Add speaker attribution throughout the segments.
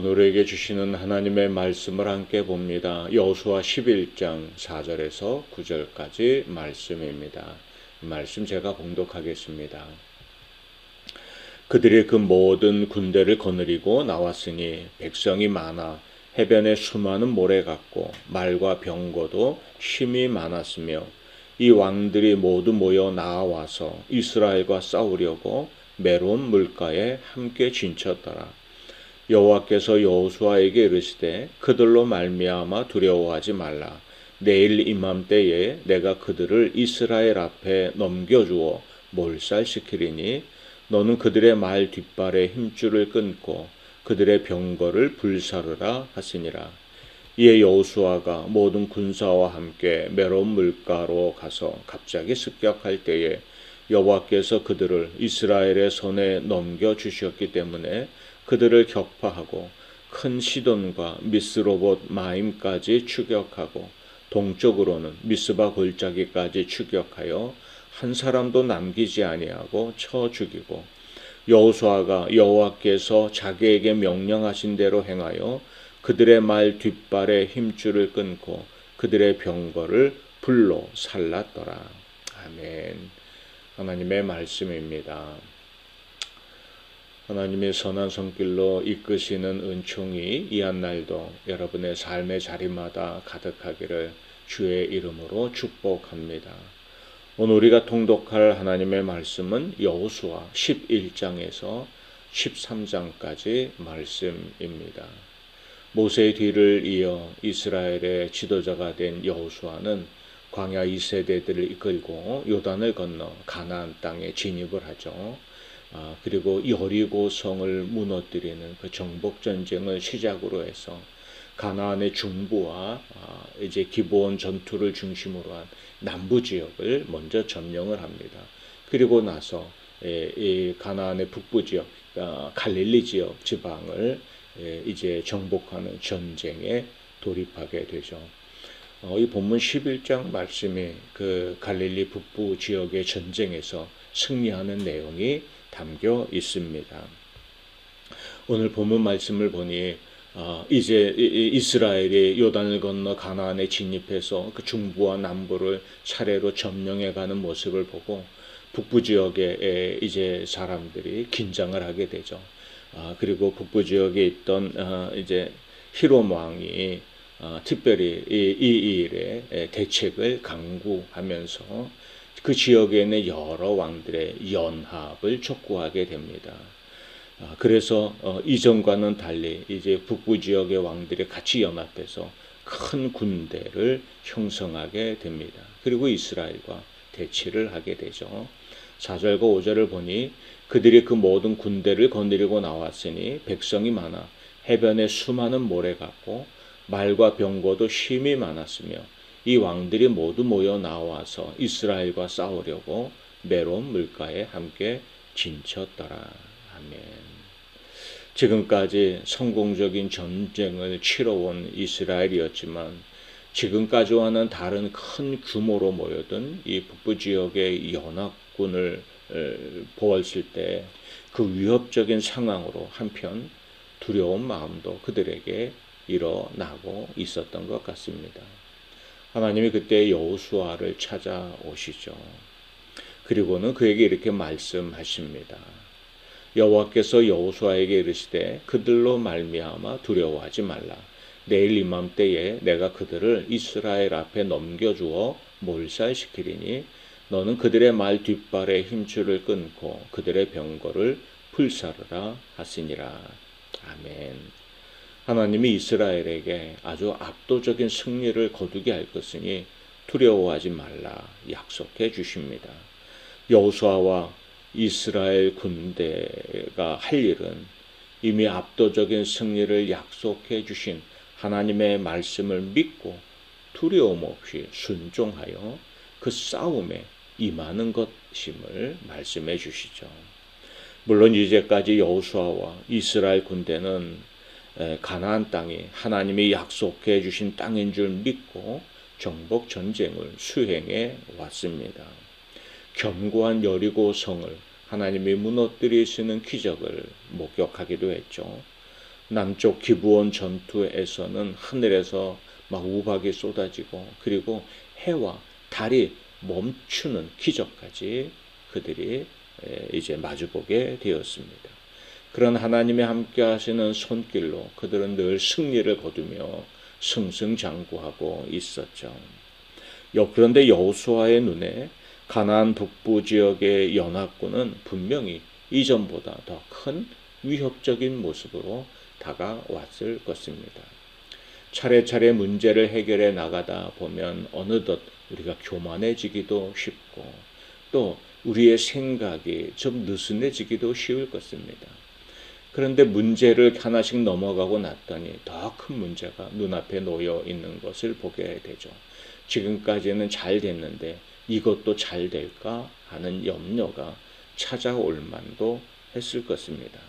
Speaker 1: 오늘 우리에게 주시는 하나님의 말씀을 함께 봅니다. 여호수아 11장 4절에서 9절까지 말씀입니다. 말씀 제가 봉독하겠습니다. 그들이 그 모든 군대를 거느리고 나왔으니 백성이 많아 해변에 수많은 모래 같고 말과 병거도 힘이 많았으며 이 왕들이 모두 모여 나와서 이스라엘과 싸우려고 메론 물가에 함께 진쳤더라. 여호와께서 여호수아에게 이르시되 그들로 말미암아 두려워하지 말라. 내일 이맘때에 내가 그들을 이스라엘 앞에 넘겨주어 몰살시키리니 너는 그들의 말 뒷발에 힘줄을 끊고 그들의 병거를 불사르라 하시니라. 이에 여호수아가 모든 군사와 함께 메론 물가로 가서 갑자기 습격할 때에 여호와께서 그들을 이스라엘의 손에 넘겨주셨기 때문에 그들을 격파하고 큰 시돈과 미스로봇 마임까지 추격하고 동쪽으로는 미스바 골짜기까지 추격하여 한 사람도 남기지 아니하고 쳐 죽이고 여호수아가 여호와께서 자기에게 명령하신 대로 행하여 그들의 말 뒷발에 힘줄을 끊고 그들의 병거를 불로 살랐더라. 아멘. 하나님의 말씀입니다. 하나님의 선한 손길로 이끄시는 은총이 이 한날도 여러분의 삶의 자리마다 가득하기를 주의 이름으로 축복합니다. 오늘 우리가 통독할 하나님의 말씀은 여호수아 11장에서 13장까지 말씀입니다. 모세의 뒤를 이어 이스라엘의 지도자가 된 여호수아는 광야 2세대들을 이끌고 요단을 건너 가나안 땅에 진입을 하죠. 그리고 여리고 성을 무너뜨리는 그 정복 전쟁을 시작으로 해서 가나안의 중부와 이제 기브온 전투를 중심으로 한 남부 지역을 먼저 점령을 합니다. 그리고 나서 이 가나안의 북부 지역, 갈릴리 지역 지방을 이제 정복하는 전쟁에 돌입하게 되죠. 이 본문 11장 말씀이 그 갈릴리 북부 지역의 전쟁에서 승리하는 내용이 담겨 있습니다. 오늘 본문 말씀을 보니 이제 이스라엘이 요단을 건너 가나안에 진입해서 그 중부와 남부를 차례로 점령해가는 모습을 보고 북부 지역에 이제 사람들이 긴장을 하게 되죠. 그리고 북부 지역에 있던 이제 히람 왕이 특별히 이 일에 대책을 강구하면서 그 지역에 있는 여러 왕들의 연합을 촉구하게 됩니다. 그래서 이전과는 달리 이제 북부 지역의 왕들이 같이 연합해서 큰 군대를 형성하게 됩니다. 그리고 이스라엘과 대치를 하게 되죠. 4절과 5절을 보니 그들이 그 모든 군대를 거느리고 나왔으니 백성이 많아 해변에 수많은 모래 같고 말과 병거도 힘이 많았으며 이 왕들이 모두 모여 나와서 이스라엘과 싸우려고 메론 물가에 함께 진쳤더라. 아멘. 지금까지 성공적인 전쟁을 치러온 이스라엘이었지만 지금까지와는 다른 큰 규모로 모여든 이 북부 지역의 연합군을 보았을 때 그 위협적인 상황으로 한편 두려운 마음도 그들에게 일어나고 있었던 것 같습니다. 하나님이 그때 여호수아를 찾아오시죠. 그리고는 그에게 이렇게 말씀하십니다. 여호와께서 여호수아에게 이르시되 그들로 말미암아 두려워하지 말라. 내일 이맘때에 내가 그들을 이스라엘 앞에 넘겨주어 몰살시키리니 너는 그들의 말 뒷발에 힘줄을 끊고 그들의 병거를 불사르라 하시니라. 아멘. 하나님이 이스라엘에게 아주 압도적인 승리를 거두게 할 것이니 두려워하지 말라 약속해 주십니다. 여호수아와 이스라엘 군대가 할 일은 이미 압도적인 승리를 약속해 주신 하나님의 말씀을 믿고 두려움 없이 순종하여 그 싸움에 임하는 것임을 말씀해 주시죠. 물론 이제까지 여호수아와 이스라엘 군대는 가나안 땅이 하나님이 약속해 주신 땅인 줄 믿고 정복 전쟁을 수행해 왔습니다. 견고한 여리고 성을 하나님이 무너뜨리시는 기적을 목격하기도 했죠. 남쪽 기브온 전투에서는 하늘에서 막 우박이 쏟아지고 그리고 해와 달이 멈추는 기적까지 그들이 이제 마주보게 되었습니다. 그런 하나님의 함께 하시는 손길로 그들은 늘 승리를 거두며 승승장구하고 있었죠. 그런데 여호수아의 눈에 가나안 북부 지역의 연합군은 분명히 이전보다 더 큰 위협적인 모습으로 다가왔을 것입니다. 차례차례 문제를 해결해 나가다 보면 어느덧 우리가 교만해지기도 쉽고 또 우리의 생각이 좀 느슨해지기도 쉬울 것입니다. 그런데 문제를 하나씩 넘어가고 났더니 더 큰 문제가 눈앞에 놓여 있는 것을 보게 되죠. 지금까지는 잘 됐는데 이것도 잘 될까 하는 염려가 찾아올 만도 했을 것입니다.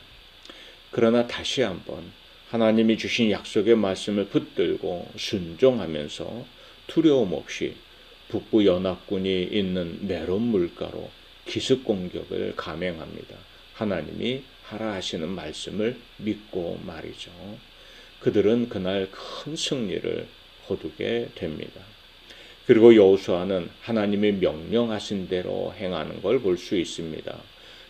Speaker 1: 그러나 다시 한번 하나님이 주신 약속의 말씀을 붙들고 순종하면서 두려움 없이 북부 연합군이 있는 메론 물가로 기습 공격을 감행합니다. 하나님이 하라 하시는 말씀을 믿고 말이죠. 그들은 그날 큰 승리를 거두게 됩니다. 그리고 여호수아는 하나님이 명령하신 대로 행하는 걸 볼 수 있습니다.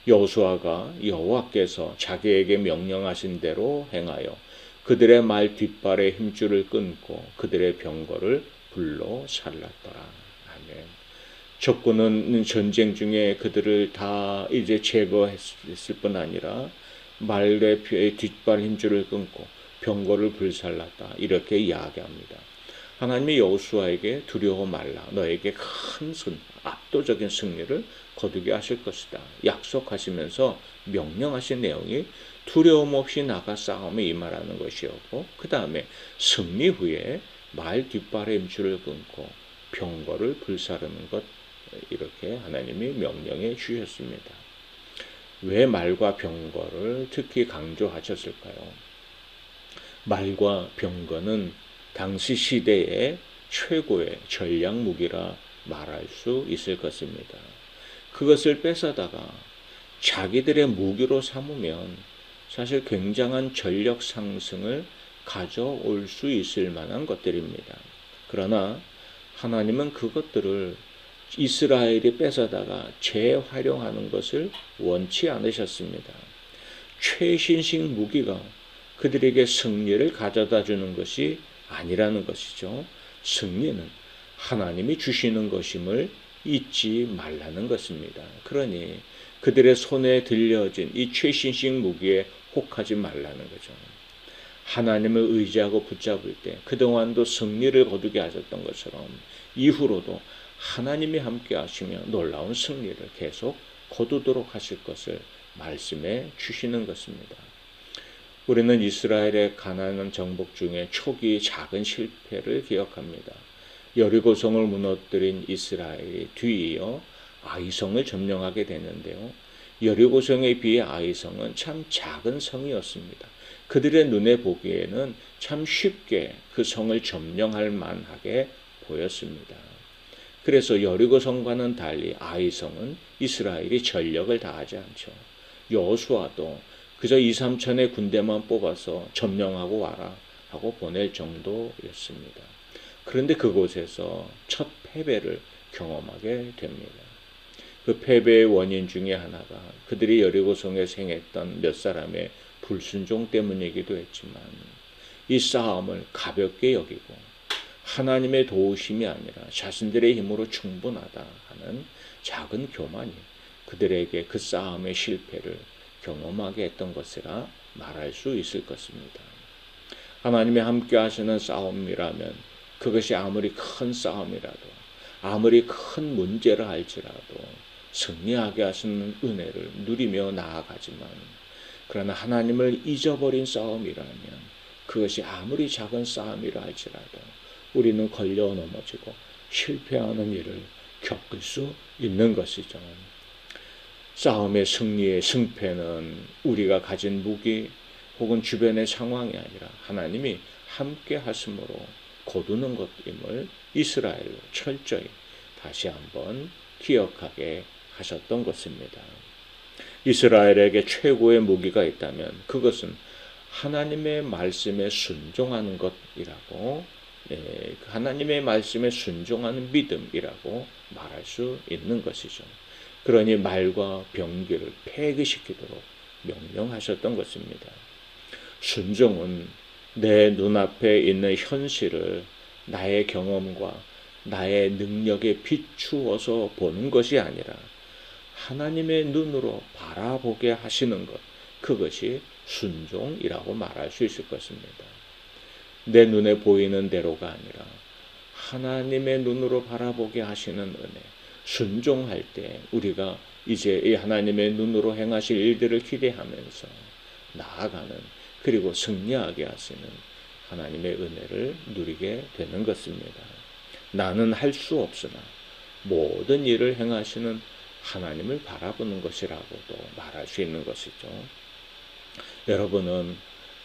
Speaker 1: 여호수아가 여호와께서 자기에게 명령하신 대로 행하여 그들의 말 뒷발에 힘줄을 끊고 그들의 병거를 불로 살랐더라. 아멘. 적군은 전쟁 중에 그들을 다 이제 제거했을 뿐 아니라 말의 뒷발 힘줄을 끊고 병거를 불살랐다. 이렇게 이야기합니다. 하나님이 여호수아에게 두려워 말라. 너에게 큰 압도적인 승리를 거두게 하실 것이다. 약속하시면서 명령하신 내용이 두려움 없이 나가 싸움에 임하라는 것이었고 그 다음에 승리 후에 말 뒷발에 힘줄을 끊고 병거를 불사르는 것 이렇게 하나님이 명령해 주셨습니다. 왜 말과 병거를 특히 강조하셨을까요? 말과 병거는 당시 시대의 최고의 전략 무기라 말할 수 있을 것입니다. 그것을 뺏어다가 자기들의 무기로 삼으면 사실 굉장한 전력 상승을 가져올 수 있을 만한 것들입니다. 그러나 하나님은 그것들을 이스라엘이 뺏어다가 재활용하는 것을 원치 않으셨습니다. 최신식 무기가 그들에게 승리를 가져다 주는 것이 아니라는 것이죠. 승리는 하나님이 주시는 것임을 잊지 말라는 것입니다. 그러니 그들의 손에 들려진 이 최신식 무기에 혹하지 말라는 거죠. 하나님을 의지하고 붙잡을 때 그동안도 승리를 거두게 하셨던 것처럼 이후로도 하나님이 함께 하시며 놀라운 승리를 계속 거두도록 하실 것을 말씀해 주시는 것입니다. 우리는 이스라엘의 가나안 정복 중에 초기 작은 실패를 기억합니다. 여리고성을 무너뜨린 이스라엘이 뒤이어 아이성을 점령하게 되는데요. 여리고성에 비해 아이성은 참 작은 성이었습니다. 그들의 눈에 보기에는 참 쉽게 그 성을 점령할 만하게 보였습니다. 그래서 여리고성과는 달리 아이성은 이스라엘이 전력을 다하지 않죠. 여호수아도 그저 2~3천의 군대만 뽑아서 점령하고 와라 하고 보낼 정도였습니다. 그런데 그곳에서 첫 패배를 경험하게 됩니다. 그 패배의 원인 중에 하나가 그들이 여리고성에 행했던 몇 사람의 불순종 때문이기도 했지만 이 싸움을 가볍게 여기고 하나님의 도우심이 아니라 자신들의 힘으로 충분하다 하는 작은 교만이 그들에게 그 싸움의 실패를 경험하게 했던 것이라 말할 수 있을 것입니다. 하나님이 함께 하시는 싸움이라면 그것이 아무리 큰 싸움이라도 아무리 큰 문제를 할지라도 승리하게 하시는 은혜를 누리며 나아가지만 그러나 하나님을 잊어버린 싸움이라면 그것이 아무리 작은 싸움이라 할지라도 우리는 걸려 넘어지고 실패하는 일을 겪을 수 있는 것이죠. 싸움의 승리의 승패는 우리가 가진 무기 혹은 주변의 상황이 아니라 하나님이 함께 하심으로 거두는 것임을 이스라엘로 철저히 다시 한번 기억하게 하셨던 것입니다. 이스라엘에게 최고의 무기가 있다면 그것은 하나님의 말씀에 순종하는 것이라고, 하나님의 말씀에 순종하는 믿음이라고 말할 수 있는 것이죠. 그러니 말과 병기를 폐기시키도록 명령하셨던 것입니다. 순종은 내 눈앞에 있는 현실을 나의 경험과 나의 능력에 비추어서 보는 것이 아니라 하나님의 눈으로 바라보게 하시는 것, 그것이 순종이라고 말할 수 있을 것입니다. 내 눈에 보이는 대로가 아니라 하나님의 눈으로 바라보게 하시는 은혜, 순종할 때 우리가 이제 이 하나님의 눈으로 행하실 일들을 기대하면서 나아가는, 그리고 승리하게 하시는 하나님의 은혜를 누리게 되는 것입니다. 나는 할 수 없으나 모든 일을 행하시는 하나님을 바라보는 것이라고도 말할 수 있는 것이죠. 여러분은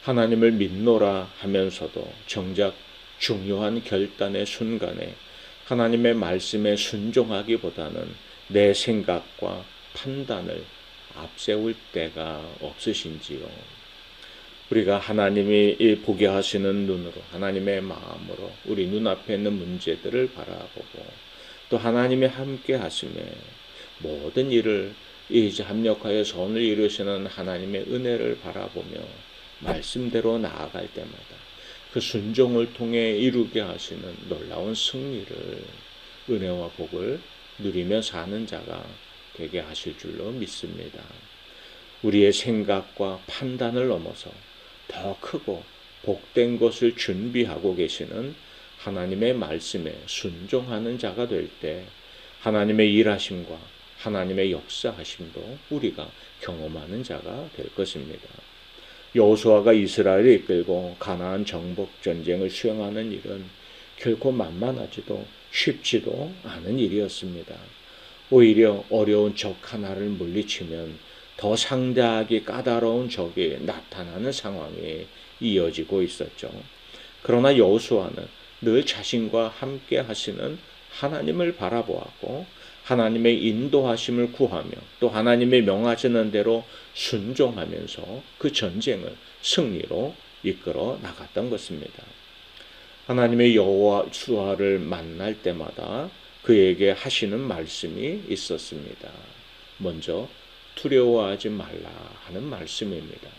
Speaker 1: 하나님을 믿노라 하면서도 정작 중요한 결단의 순간에 하나님의 말씀에 순종하기보다는 내 생각과 판단을 앞세울 때가 없으신지요? 우리가 하나님이 보게 하시는 눈으로, 하나님의 마음으로 우리 눈앞에 있는 문제들을 바라보고 또 하나님이 함께 하심에 모든 일을 이제 합력하여 선을 이루시는 하나님의 은혜를 바라보며 말씀대로 나아갈 때마다 그 순종을 통해 이루게 하시는 놀라운 승리를, 은혜와 복을 누리며 사는 자가 되게 하실 줄로 믿습니다. 우리의 생각과 판단을 넘어서 더 크고 복된 것을 준비하고 계시는 하나님의 말씀에 순종하는 자가 될 때 하나님의 일하심과 하나님의 역사하심도 우리가 경험하는 자가 될 것입니다. 여호수아가 이스라엘을 이끌고 가나안 정복 전쟁을 수행하는 일은 결코 만만하지도 쉽지도 않은 일이었습니다. 오히려 어려운 적 하나를 물리치면 더 상대하기 까다로운 적이 나타나는 상황이 이어지고 있었죠. 그러나 여호수아는 늘 자신과 함께 하시는 하나님을 바라보았고 하나님의 인도하심을 구하며 또 하나님의 명하시는 대로 순종하면서 그 전쟁을 승리로 이끌어 나갔던 것입니다. 하나님의 여호수아를 만날 때마다 그에게 하시는 말씀이 있었습니다. 먼저 두려워하지 말라 하는 말씀입니다.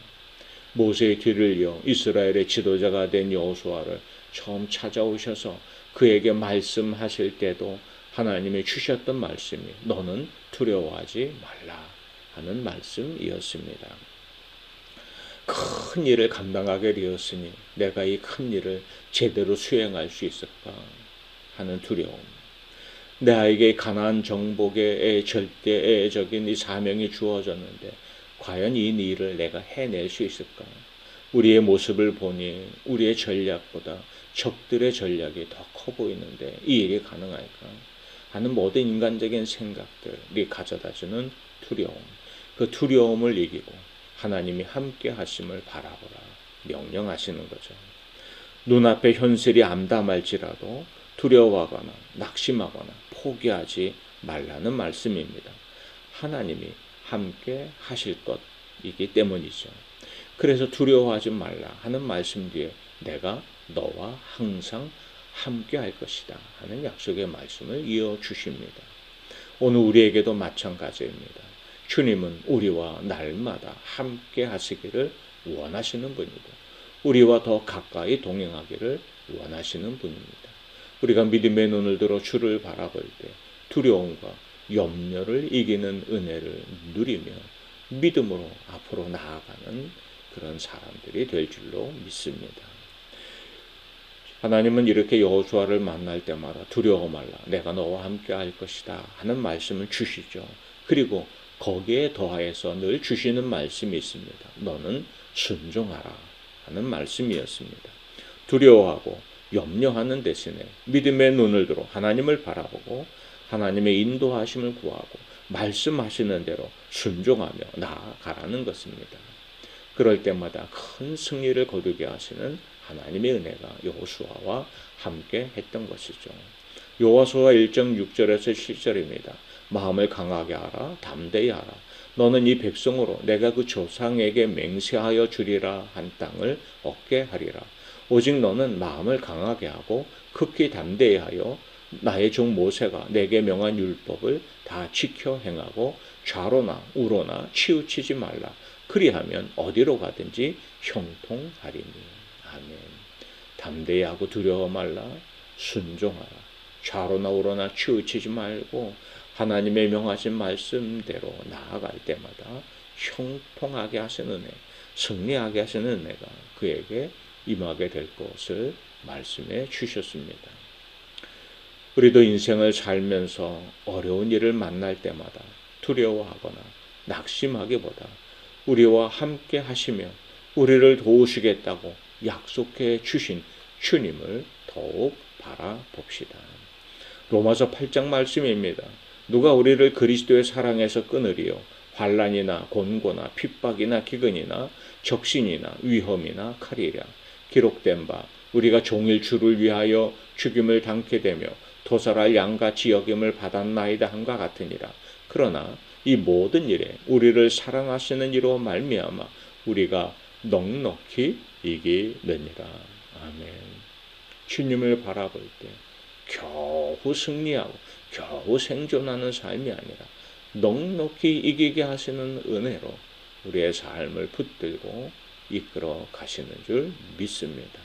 Speaker 1: 모세의 뒤를 이어 이스라엘의 지도자가 된 여호수아를 처음 찾아오셔서 그에게 말씀하실 때도 하나님이 주셨던 말씀이 너는 두려워하지 말라 하는 말씀이었습니다. 큰 일을 감당하게 되었으니 내가 이 큰 일을 제대로 수행할 수 있을까 하는 두려움, 나에게 가나안 정복의 절대적인 이 사명이 주어졌는데 과연 이 일을 내가 해낼 수 있을까? 우리의 모습을 보니 우리의 전략보다 적들의 전략이 더 커 보이는데 이 일이 가능할까? 하는 모든 인간적인 생각들이 가져다주는 두려움, 그 두려움을 이기고 하나님이 함께 하심을 바라보라 명령하시는 거죠. 눈앞의 현실이 암담할지라도 두려워하거나 낙심하거나 포기하지 말라는 말씀입니다. 하나님이 함께 하실 것이기 때문이죠. 그래서 두려워하지 말라 하는 말씀 뒤에 내가 너와 항상 함께 할 것이다 하는 약속의 말씀을 이어주십니다. 오늘 우리에게도 마찬가지입니다. 주님은 우리와 날마다 함께 하시기를 원하시는 분이고 우리와 더 가까이 동행하기를 원하시는 분입니다. 우리가 믿음의 눈을 들어 주를 바라볼 때 두려움과 염려를 이기는 은혜를 누리며 믿음으로 앞으로 나아가는 그런 사람들이 될 줄로 믿습니다. 하나님은 이렇게 여호수아를 만날 때마다 두려워 말라 내가 너와 함께 할 것이다 하는 말씀을 주시죠. 그리고 거기에 더하여서 늘 주시는 말씀이 있습니다. 너는 순종하라 하는 말씀이었습니다. 두려워하고 염려하는 대신에 믿음의 눈을 들어 하나님을 바라보고 하나님의 인도하심을 구하고 말씀하시는 대로 순종하며 나아가라는 것입니다. 그럴 때마다 큰 승리를 거두게 하시는 하나님의 은혜가 여호수아와 함께 했던 것이죠. 여호수아 1장 6절에서 7절입니다. 마음을 강하게 하라, 담대히 하라. 너는 이 백성으로 내가 그 조상에게 맹세하여 주리라 한 땅을 얻게 하리라. 오직 너는 마음을 강하게 하고 극히 담대히 하여 나의 종 모세가 내게 명한 율법을 다 지켜 행하고 좌로나 우로나 치우치지 말라. 그리하면 어디로 가든지 형통하리니. 아멘. 담대히 하고 두려워 말라. 순종하라. 좌로나 우로나 치우치지 말고 하나님의 명하신 말씀대로 나아갈 때마다 형통하게 하시는 은혜, 승리하게 하시는 은혜가 그에게 임하게 될 것을 말씀해 주셨습니다. 우리도 인생을 살면서 어려운 일을 만날 때마다 두려워하거나 낙심하기보다 우리와 함께 하시며 우리를 도우시겠다고 약속해 주신 주님을 더욱 바라봅시다. 로마서 8장 말씀입니다. 누가 우리를 그리스도의 사랑에서 끊으리요? 환난이나 곤고나 핍박이나 기근이나 적신이나 위험이나 칼이랴. 기록된 바 우리가 종일 주를 위하여 죽임을 당케 되며 도살할 양같이 여김을 받았나이다 함과 같으니라. 그러나 이 모든 일에 우리를 사랑하시는 이로 말미암아 우리가 넉넉히 이기느니라. 아멘. 주님을 바라볼 때 겨우 승리하고 겨우 생존하는 삶이 아니라 넉넉히 이기게 하시는 은혜로 우리의 삶을 붙들고 이끌어 가시는 줄 믿습니다.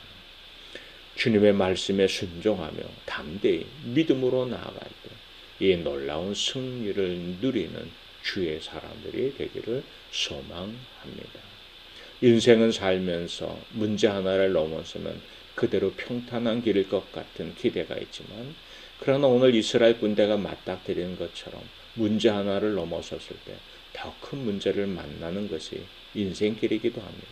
Speaker 1: 주님의 말씀에 순종하며 담대히 믿음으로 나아갈 때 이 놀라운 승리를 누리는 주의 사람들이 되기를 소망합니다. 인생은 살면서 문제 하나를 넘어서면 그대로 평탄한 길일 것 같은 기대가 있지만 그러나 오늘 이스라엘 군대가 맞닥뜨리는 것처럼 문제 하나를 넘어섰을 때 더 큰 문제를 만나는 것이 인생길이기도 합니다.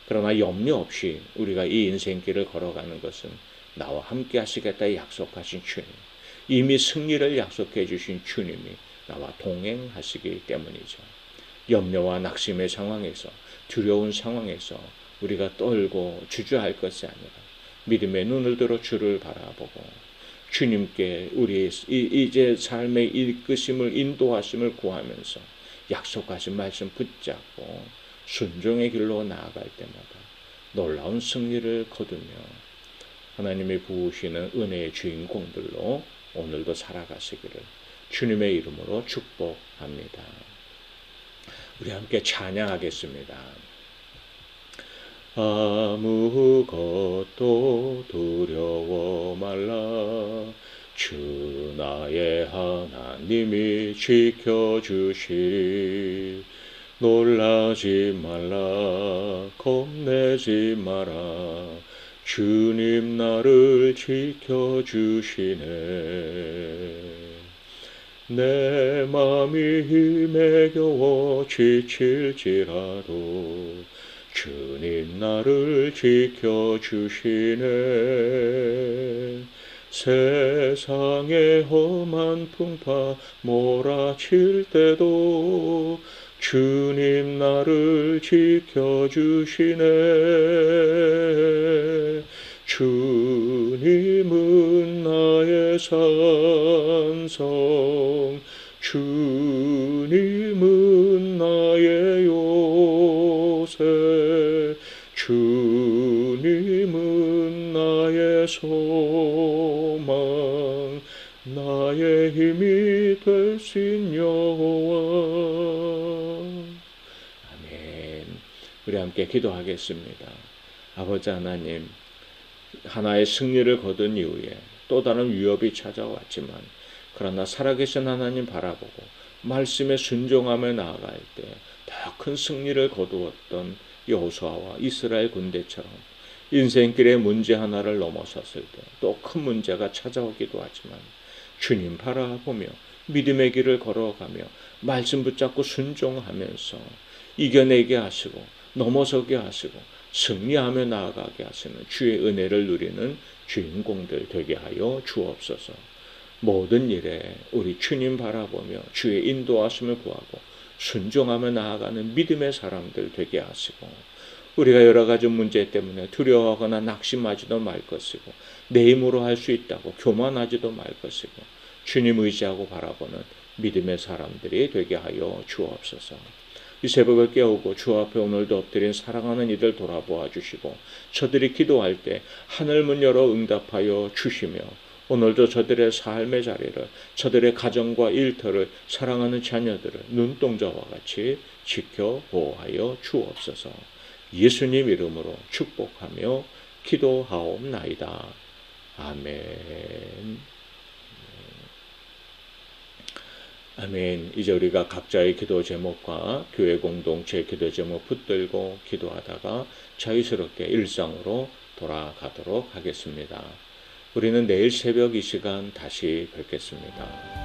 Speaker 1: 그러나 염려 없이 우리가 이 인생길을 걸어가는 것은 나와 함께 하시겠다 약속하신 주님, 이미 승리를 약속해 주신 주님이 나와 동행하시기 때문이죠. 염려와 낙심의 상황에서, 두려운 상황에서 우리가 떨고 주저할 것이 아니라 믿음의 눈을 들어 주를 바라보고 주님께 우리의 이제 삶의 이끄심을 인도하심을 구하면서 약속하신 말씀 붙잡고 순종의 길로 나아갈 때마다 놀라운 승리를 거두며 하나님이 부으시는 은혜의 주인공들로 오늘도 살아가시기를 주님의 이름으로 축복합니다. 우리 함께 찬양하겠습니다. 아무것도 두려워 말라. 주 나의 하나님이 지켜주시리. 놀라지 말라. 겁내지 마라. 주님 나를 지켜주시네. 내 맘이 힘에 겨워 지칠지라도 주님 나를 지켜주시네. 세상의 험한 풍파 몰아칠 때도 주님 나를 지켜주시네. 주님은 나의 산성, 주님은 나의 요새, 주님은 나의 소망, 나의 힘이 되신 여호와. 아멘. 우리 함께 기도하겠습니다. 아버지 하나님, 하나의 승리를 거둔 이후에 또 다른 위협이 찾아왔지만 그러나 살아계신 하나님 바라보고 말씀에 순종하며 나아갈 때 더 큰 승리를 거두었던 여호수아와 이스라엘 군대처럼 인생길의 문제 하나를 넘어섰을 때 또 큰 문제가 찾아오기도 하지만 주님 바라보며 믿음의 길을 걸어가며 말씀 붙잡고 순종하면서 이겨내게 하시고 넘어서게 하시고 승리하며 나아가게 하시는 주의 은혜를 누리는 주인공들 되게 하여 주옵소서. 모든 일에 우리 주님 바라보며 주의 인도하심을 구하고 순종하며 나아가는 믿음의 사람들 되게 하시고 우리가 여러 가지 문제 때문에 두려워하거나 낙심하지도 말 것이고 내 힘으로 할 수 있다고 교만하지도 말 것이고 주님 의지하고 바라보는 믿음의 사람들이 되게 하여 주옵소서. 이 새벽을 깨우고 주 앞에 오늘도 엎드린 사랑하는 이들 돌아보아 주시고 저들이 기도할 때 하늘 문 열어 응답하여 주시며 오늘도 저들의 삶의 자리를, 저들의 가정과 일터를, 사랑하는 자녀들을 눈동자와 같이 지켜 보호하여 주옵소서. 예수님 이름으로 축복하며 기도하옵나이다. 아멘. 아멘. 이제 우리가 각자의 기도 제목과 교회 공동체 기도 제목 붙들고 기도하다가 자유스럽게 일상으로 돌아가도록 하겠습니다. 우리는 내일 새벽 이 시간 다시 뵙겠습니다.